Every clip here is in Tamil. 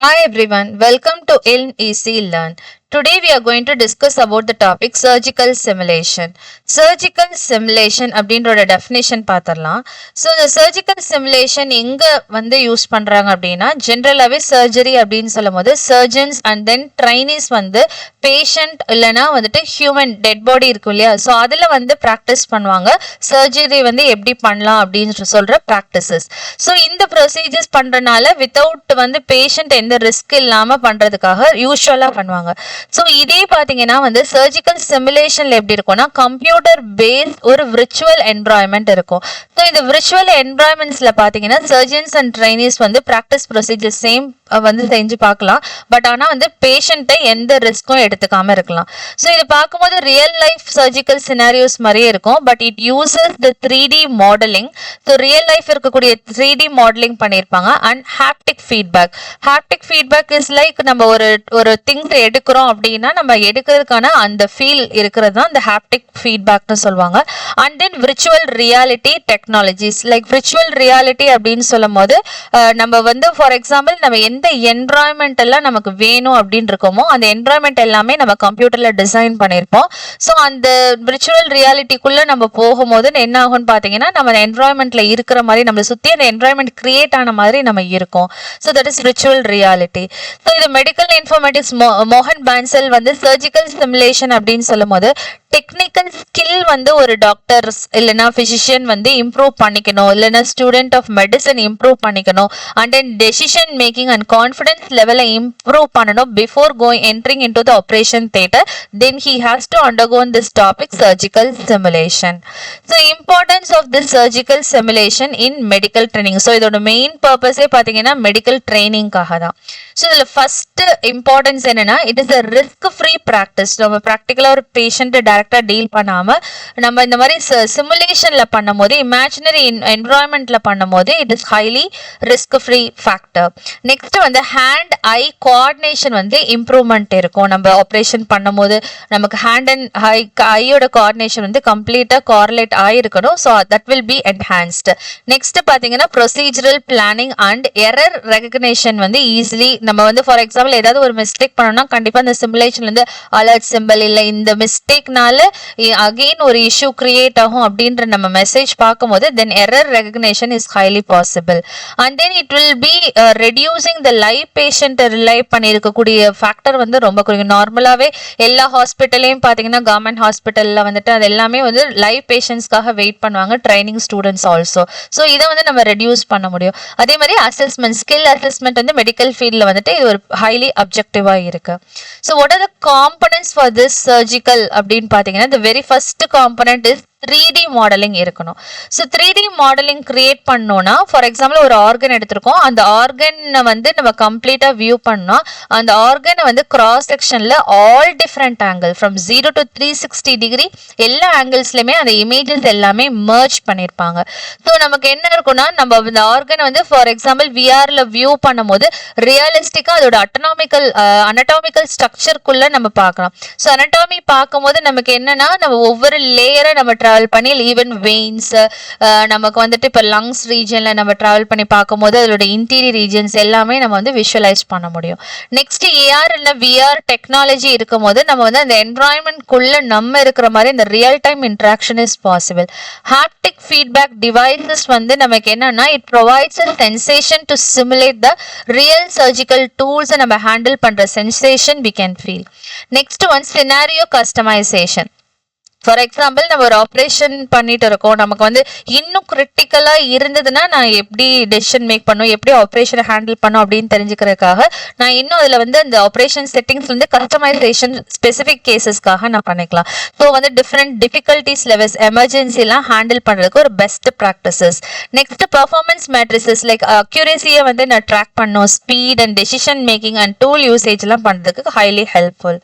Hi everyone, welcome to ILM Learn. Today we are going to discuss about the topic surgical simulation. Surgical simulation அப்படின்றோட definition பார்த்தரலாம். So the surgical simulation எங்க வந்து யூஸ் பண்றாங்க அப்படின்னா ஜெனரலாவே surgery அப்படின்னு சொல்லும்போது surgeons and then trainees வந்து patient இல்லனா வந்துட்டு human dead body இருக்கும் இல்லையா, ஸோ அதில் வந்து ப்ராக்டிஸ் பண்ணுவாங்க சர்ஜரி வந்து எப்படி பண்ணலாம் அப்படின்னு சொல்ற ப்ராக்டிசஸ். ஸோ இந்த ப்ரொசீஜர்ஸ் பண்றதுனால வித்தவுட் வந்து பேஷண்ட் எந்த ரிஸ்க் இல்லாமல் பண்றதுக்காக யூஸ்வலாக பண்ணுவாங்க. ஸோ இதே பார்த்தீங்கன்னா வந்து சர்ஜிக்கல் சிமுலேஷன்ல எப்படி இருக்கும்னா கம்ப்யூட்டர் பேஸ்ட் ஒரு விர்ச்சுவல் என்வரான்மெண்ட் இருக்கும். ஸோ இந்த விர்ச்சுவல் என்வரான்மெண்ட்ஸ்ல பார்த்தீங்கன்னா சர்ஜன்ஸ் அண்ட் ட்ரைனிஸ் வந்து ப்ராக்டிஸ் ப்ரொசீஜர் சேம் வந்து செஞ்சு பார்க்கலாம். பட் ஆனால் வந்து பேஷண்ட்டை எந்த ரிஸ்க்கும் எடுத்துக்காம இருக்கலாம். ஸோ இது பார்க்கும்போது ரியல் லைஃப் சர்ஜிக்கல் சினாரியோஸ் மாதிரியே இருக்கும். But it uses the 3D modelling. So real life இருக்கக்கூடிய 3D மாடலிங் பண்ணியிருப்பாங்க. And haptic feedback. Haptic feedback is like நம்ம ஒரு திங்ஸ் எடுக்கிறோம் அப்படின்னா நம்ம எடுக்கிறதுக்கான அந்த ஃபீல் இருக்கிறது தான் இந்த ஹாப்டிக் ஃபீட்பேக்னு சொல்லுவாங்க. And then virtual reality technologies like virtual reality அப்படின்னு சொல்லும் போது நம்ம வந்து ஃபார் எக்ஸாம்பிள் நம்ம எந்த என்வரான்மெண்ட் எல்லாம் நமக்கு வேணும் அப்படின்னு இருக்கோமோ அந்த என்வரான்மெண்ட் எல்லாமே நம்ம கம்ப்யூட்டர்ல டிசைன் பண்ணியிருப்போம். ஸோ அந்த விர்ச்சுவல் ரியாலிட்டிக்குள்ள நம்ம போகும்போது என்ன ஆகும்னு பார்த்தீங்கன்னா நம்ம என்வரான்மெண்ட்ல இருக்கிற மாதிரி நம்ம சுற்றி அந்த என்வரான்மெண்ட் கிரியேட் ஆன மாதிரி நம்ம இருக்கும். So that is virtual reality. So இது மெடிக்கல் இன்ஃபர்மேட்டிக்ஸ் மோகன் பான்சல் வந்து சர்ஜிக்கல் சிமுலேஷன் அப்படின்னு சொல்லும் போது டெக்னிக்கல் ஸ்கில் வந்து ஒரு டாக்டர்ஸ் இல்லைன்னா பிசிஷியன் வந்து இம்ப்ரூவ் பண்ணிக்கணும், இல்லைன்னா ஸ்டூடெண்ட் ஆஃப் மெடிசன் இம்ப்ரூவ் பண்ணிக்கணும். And then decision making and confidence லெவலை இம்ப்ரூவ் பண்ணணும் before entering into the operation theatre. Then he has to undergo this topic surgical simulation. So importance of this surgical simulation in medical training. So இதோட மெயின் பர்பஸே பார்த்தீங்கன்னா மெடிக்கல் ட்ரைனிங்காக தான். ஸோ இதில் ஃபர்ஸ்ட் இம்பார்ட்டன்ஸ் என்னன்னா it is a risk free practice. நம்ம ப்ராக்டிக்கலாக ஒரு பேஷண்ட்டை டைரக்டாக டீல் பண்ணாமல் நம்ம இந்த மாதிரி சிமுலேஷனில் பண்ணும் போது இமேஜினரி என்வரான்மெண்ட்டில் பண்ணும் போது it is highly risk free factor. Next வந்து ஹேண்ட் ஐ கோஆர்டினேஷன் வந்து இம்ப்ரூவ்மெண்ட் இருக்கும். நம்ம ஆப்ரேஷன் பண்ணும் போது நமக்கு ஹேண்ட் அண்ட் ஐயோட கோஆர்டினேஷன் வந்து கம்ப்ளீட்டாக கோரிலேட் ஆகிருக்கணும். So that will be enhanced. Next பார்த்தீங்கன்னா procedural planning and error recognition வந்து ஈஸிலி நம்ம வந்து ஃபார் எக்ஸாம்பிள் ஏதாவது ஒரு மிஸ்டேக் பண்ணோம்னா கண்டிப்பாக இந்த சிமுலேஷன்லேருந்து அலர்ட் சிம்பிள் இல்லை இந்த மிஸ்டேக்னால அகெயின் ஒரு இஷ்யூ கிரியேட் ஆகும் அப்படின்ற நம்ம மெசேஜ் பார்க்கும்போது then error recognition is highly possible. And then it will be reducing the live பேஷண்ட்டை ரிலை பண்ணியிருக்கக்கூடிய ஃபேக்டர் வந்து ரொம்ப குறையும். நார்மலாகவே எல்லா ஹாஸ்பிட்டலையும் பார்த்தீங்கன்னா கவர்மெண்ட் ஹாஸ்பிட்டலில் வந்துட்டு அது எல்லாமே வந்து லைவ் பேஷண்ட்ஸ்க்காக வெயிட் பண்ணுவாங்க ட்ரைனிங் ஸ்டூடெண்ட்ஸ் ஆல்சோ. ஸோ இதை வந்து நம்ம ரெடியூஸ் பண்ண முடியும். அதே மாதிரி அசஸ்மெண்ட் ஸ்கில் அசஸ்மெண்ட் வந்து மெடிக்கல் ஃபீல்டில் வந்துட்டு இது ஒரு ஹைலி அப்ஜெக்டிவாக இருக்கு. So what are the components for this surgical அப்படின்னு பார்த்தீங்கன்னா the very first component is 3D modelling இருக்கணும். ஸோ 3D மாடலிங் கிரியேட் பண்ணோம்னா ஃபார் எக்ஸாம்பிள் ஒரு ஆர்கன் எடுத்திருக்கோம், அந்த ஆர்கனை வந்து நம்ம கம்ப்ளீட்டாக வியூ பண்ணோம். அந்த ஆர்கனை வந்து கிராஸ் செக்ஷனில் all different angle from 0 to 360 degree எல்லா ஆங்கிள்ஸ்லையுமே அந்த இமேஜஸ் எல்லாமே மர்ஜ் பண்ணியிருப்பாங்க. ஸோ நமக்கு என்ன இருக்குன்னா நம்ம இந்த ஆர்கனை வந்து ஃபார் எக்ஸாம்பிள் விஆரில் வியூ பண்ணும் போது ரியலிஸ்டிக்காக அதோட அனட்டாமிக்கல் ஸ்ட்ரக்சருக்குள்ளே நம்ம பார்க்கலாம். ஸோ அனட்டாமி பார்க்கும்போது நமக்கு என்னன்னா நம்ம ஒவ்வொரு லேயரை நம்ம ட்ராவல் பண்ணி ஈவன் வெயின்ஸ் நமக்கு வந்துட்டு இப்போ லங்ஸ் ரீஜனில் நம்ம ட்ராவல் பண்ணி பார்க்கும்போது அதோட இன்டீரியர் ரீஜன்ஸ் எல்லாமே நம்ம வந்து விஷுவலைஸ் பண்ண முடியும். நெக்ஸ்ட் ஏஆர் இல்லை விஆர் டெக்னாலஜி இருக்கும் போது நம்ம வந்து அந்த என்வரான்மெண்ட்குள்ளே நம்ம இருக்கிற மாதிரி இந்த real time interaction is possible. Haptic feedback devices வந்து நமக்கு என்னன்னா it provides a sensation to simulate the real surgical டூல்ஸை நம்ம ஹேண்டில் பண்ணுற sensation we can feel. Next one scenario customization. For example நம்ம ஒரு ஆப்ரேஷன் பண்ணிட்டு இருக்கோம், நமக்கு வந்து இன்னும் கிரிட்டிக்கலாக இருந்ததுன்னா நான் எப்படி டெசிஷன் மேக் பண்ணும் எப்படி ஆப்ரேஷனை ஹேண்டில் பண்ணும் அப்படின்னு தெரிஞ்சுக்கிறதுக்காக நான் இன்னும் அதில் வந்து அந்த ஆப்ரேஷன் செட்டிங்ஸ் வந்து கஸ்டமைசேஷன் ஸ்பெசிஃபிக் கேசஸ்க்காக நான் பண்ணிக்கலாம். ஸோ வந்து டிஃப்ரெண்ட் டிஃபிகல்ட்டிஸ் லெவல்ஸ் எமர்ஜென்சிலாம் ஹேண்டில் பண்ணுறதுக்கு ஒரு best practices. Next performance matrices like அக்யூரேசியை வந்து நான் ட்ராக் பண்ணும், speed and decision making and tool யூசேஜ்லாம் பண்ணுறதுக்கு highly helpful.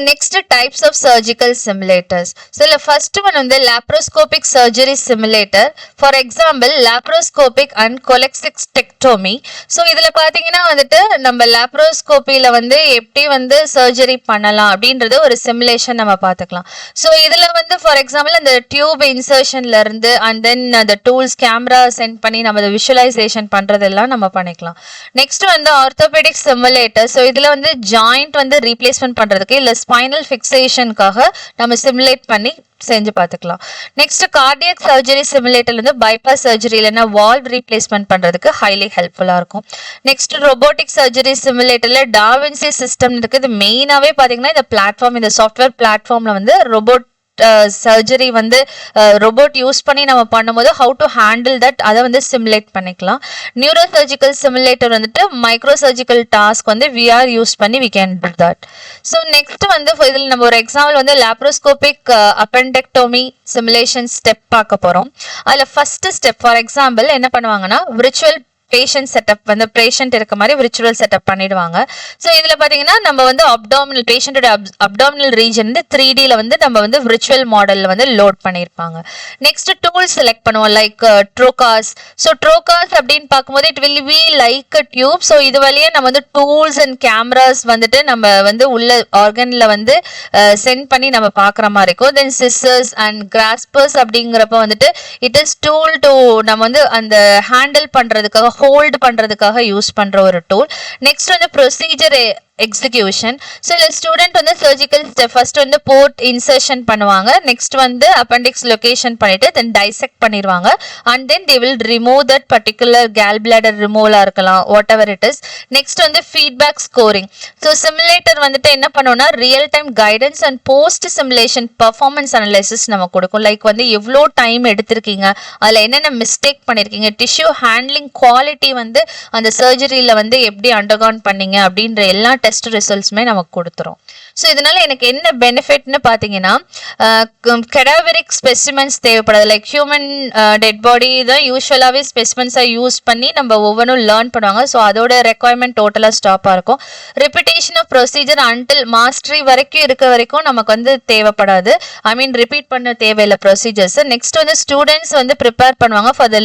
Next types of surgical simulators. simulators. So the first one வந்து laparoscopic surgery simulator. For example, laparoscopic and cholecystectomy. So இதுல பாத்தீங்கன்னா வந்துட்டு நம்ம லாப்ரோஸ்கோபில வந்து எப்படி வந்து சர்ஜரி பண்ணலாம் அப்படின்றது ஒரு சிமுலேஷன் நம்ம பார்த்துக்கலாம். ஸோ இதுல வந்து ஃபார் எக்ஸாம்பிள் அந்த டியூப் இன்சர்ஷன்ல இருந்து அண்ட் தென் அந்த டூல்ஸ் கேமரா சென்ட் பண்ணி நம்ம அதை விஷுவலைசேஷன் பண்றதெல்லாம் நம்ம பண்ணிக்கலாம். நெக்ஸ்ட் வந்து ஆர்த்தோபெடிக் சிமுலேட்டர். ஸோ இதுல வந்து ஜாயிண்ட் வந்து ரீப்ளேஸ்மெண்ட் பண்றதுக்கு இல்ல ஸ்பைனல் ஃபிக்சேஷனுக்காக நம்ம சிமுலேட் பண்ணி செஞ்சு பார்த்துக்கலாம். நெக்ஸ்ட் கார்டியக் சர்ஜரி சிமுலேட்டர்ல வந்து பைபாஸ் சர்ஜரி இல்லைன்னா வால்வ் ரீப்ளேஸ்மெண்ட் பண்றதுக்கு ஹைலி ஹெல்ப்ஃபுல்லா இருக்கும். நெக்ஸ்ட் ரோபோட்டிக் சர்ஜரி சிமுலேட்டர்ல டாவின்சி சிஸ்டம் இருக்கு. இது மெயினாவே பாத்தீங்கன்னா இந்த பிளாட்ஃபார்ம், இந்த சாஃப்ட்வேர் பிளாட்ஃபார்ம்ல வந்து ரோபோட் சர்ஜரி வந்து ரோபோட் யூஸ் பண்ணி நம்ம பண்ணும்போது ஹவு டு ஹேண்டில் தட் அதை வந்து சிமுலேட் பண்ணிக்கலாம். நியூரோ சர்ஜிக்கல் சிமுலேட்டர் வந்துட்டு மைக்ரோ சர்ஜிக்கல் டாஸ்க் வந்து விஆர் யூஸ் பண்ணி we can do that. So next வந்து இதில் நம்ம ஒரு எக்ஸாம்பிள் வந்து லாப்ரோஸ்கோபிக் அப்பெண்டெக்டோமி சிமுலேஷன் ஸ்டெப் பார்க்க போகிறோம். அதில் ஃபர்ஸ்ட் ஸ்டெப் ஃபார் எக்ஸாம்பிள் என்ன பண்ணுவாங்கன்னா விர்ச்சுவல் பேஷண்ட் செட்டப் வந்து பேஷண்ட் இருக்க மாதிரி விர்ச்சுவல் செட்டப் பண்ணிடுவாங்க. ஸோ இதில் பார்த்தீங்கன்னா நம்ம வந்து அப்டாமினல் பேஷண்டோட அப்டாமினல் ரீஜன் வந்து 3Dல வந்து நம்ம வந்து விர்ச்சுவல் மாடலில் வந்து லோட் பண்ணியிருப்பாங்க. நெக்ஸ்ட் டூல் செலக்ட் பண்ணுவோம் லைக் ட்ரோகாஸ். ஸோ ட்ரோகாஸ் அப்படின்னு பார்க்கும்போது it will be like a tube. So இது வழியே நம்ம வந்து டூல்ஸ் அண்ட் கேமராஸ் வந்துட்டு நம்ம வந்து உள்ள ஆர்கனில் வந்து சென்ட் பண்ணி நம்ம பார்க்குற மாதிரி இருக்கும். தென் சிஸ்ஸர்ஸ் அண்ட் கிராஸ்பர்ஸ் அப்படிங்கிறப்ப வந்துட்டு இட் இஸ் டூல் டு நம்ம வந்து அந்த ஹேண்டில் பண்ணுறதுக்காக ஹோல்ட் பண்றதுக்காக யூஸ் பண்ற ஒரு டூல். நெக்ஸ்ட் வந்து ப்ரொசீஜர் எக்ஸிகியூஷன். ஸோ இதில் ஸ்டூடெண்ட் வந்து சர்ஜிக்கல் ஸ்டெப் ஃபர்ஸ்ட் வந்து போர்ட் இன்சர்ஷன் பண்ணுவாங்க. நெக்ஸ்ட் வந்து அப்பெண்டிக்ஸ் லொகேஷன் பண்ணிட்டு தென் டைசெக்ட் பண்ணிடுவாங்க and then they will remove that particular gall bladder ரிமூவலா இருக்கலாம் whatever it is. Next வந்து ஃபீட்பேக் ஸ்கோரிங். ஸோ சிமுலேட்டர் வந்துட்டு என்ன பண்ணுவோம்னா real time guidance and post simulation performance analysis நம்ம கொடுக்கும். லைக் வந்து எவ்வளோ டைம் எடுத்திருக்கீங்க, அதில் என்னென்ன மிஸ்டேக் பண்ணியிருக்கீங்க, டிஷ்யூ ஹேண்ட்லிங் குவாலிட்டி வந்து அந்த சர்ஜரியில் வந்து எப்படி அண்டர்கான் பண்ணீங்க அப்படின்ற எல்லா டெஸ்ட் ரிசல்ட்ஸ்மே நமக்கு கொடுத்துரும். ஸோ இதனால எனக்கு என்ன பெனிஃபிட்னு பார்த்தீங்கன்னா கெடாவரிக் ஸ்பெசிமென்ஸ் தேவைப்படாது. லைக் ஹியூமன் டெட் பாடி தான் யூஸ்வலாகவே ஸ்பெசிமென்ஸாக யூஸ் பண்ணி நம்ம ஒவ்வொன்றும் லேர்ன் பண்ணுவாங்க. ஸோ அதோட ரெக்குவயர்மெண்ட் டோட்டலாக ஸ்டாப்பாக இருக்கும். Repetition of procedure until mastery வரைக்கும் இருக்க வரைக்கும் நமக்கு வந்து தேவைப்படாது. ஐ மீன் ரிப்பீட் பண்ண தேவையில்லை ப்ரொசீஜர்ஸ். நெக்ஸ்ட் வந்து ஸ்டூடெண்ட்ஸ் வந்து ப்ரிப்பேர் பண்ணுவாங்க ஃபார் த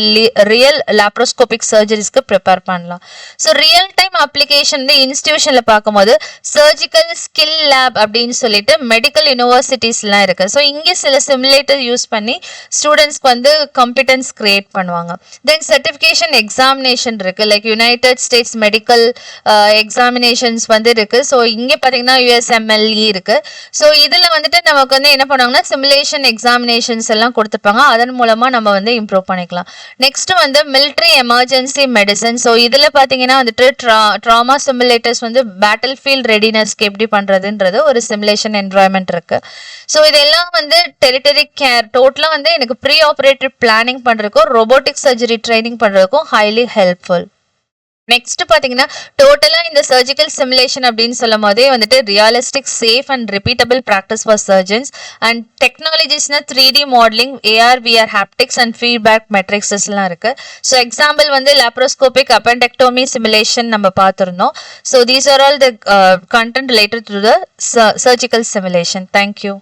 ரியல் லாப்ரோஸ்கோபிக் சர்ஜரிஸ்க்கு ப்ரிப்பேர் பண்ணலாம். ஸோ ரியல் டைம் அப்ளிகேஷன் வந்து இன்ஸ்டிடியூஷனில் பார்க்கும்போது சர்ஜிக்கல் ஸ்கில் லேப் அப்படின்னு சொல்லிட்டு மெடிக்கல் யூனிவர்சிட்டிஸ்லாம் இருக்கு. ஸோ இங்கே சில சிமுலேட்டர் யூஸ் பண்ணி ஸ்டூடெண்ட்ஸ்க்கு வந்து காம்பிடன்ஸ் கிரியேட் பண்ணுவாங்க. தென் சர்டிஃபிகேஷன் எக்ஸாமினேஷன் இருக்கு like United states medical examinations வந்து இருக்கு. ஸோ இங்கே பார்த்தீங்கன்னா USMLE இருக்கு. ஸோ இதில் வந்துட்டு நமக்கு வந்து என்ன பண்ணுவாங்கன்னா சிமுலேஷன் எக்ஸாமினேஷன்ஸ் எல்லாம் கொடுத்துருப்பாங்க. அதன் மூலமா நம்ம வந்து இம்ப்ரூவ் பண்ணிக்கலாம். நெக்ஸ்ட் வந்து மிலிட்ரி எமர்ஜென்சி மெடிசன். ஸோ இதில் பார்த்தீங்கன்னா வந்துட்டு ட்ராமா சிமுலேட்டர்ஸ் வந்து பேட்டில் ஃபீல்ட் ரெடினஸ்க்கு எப்படி பண்றதுன்றது ஒரு சிமுலேஷன் என்வாயன்மெண்ட் இருக்கு. ஸோ இதெல்லாம் வந்து டெரிட்டரி கேர் டோட்டலா வந்து எனக்கு ப்ரீ ஆபரேட்டிவ் பிளானிங் பண்றதுக்கும் ரோபோட்டிக் சர்ஜரி ட்ரைனிங் பண்றதுக்கும் ஹைலி ஹெல்ப்ஃபுல். நெக்ஸ்ட் பாத்தீங்கன்னா டோட்டலா இந்த சர்ஜிக்கல் சிமுலேஷன் அப்படின்னு சொல்லும் போதே வந்துட்டு realistic safe and repeatable practice for surgeons and டெக்னாலஜிஸ்னா 3D modelling, AR VR haptics and feedback metrics எல்லாம் இருக்கு. ஸோ எக்ஸாம்பிள் வந்து லாப்ரோஸ்கோபிக் அப்பெண்டெக்டோமி சிமுலேஷன் நம்ம பார்த்துருந்தோம். So these are all the content related to the surgical simulation. Thank you.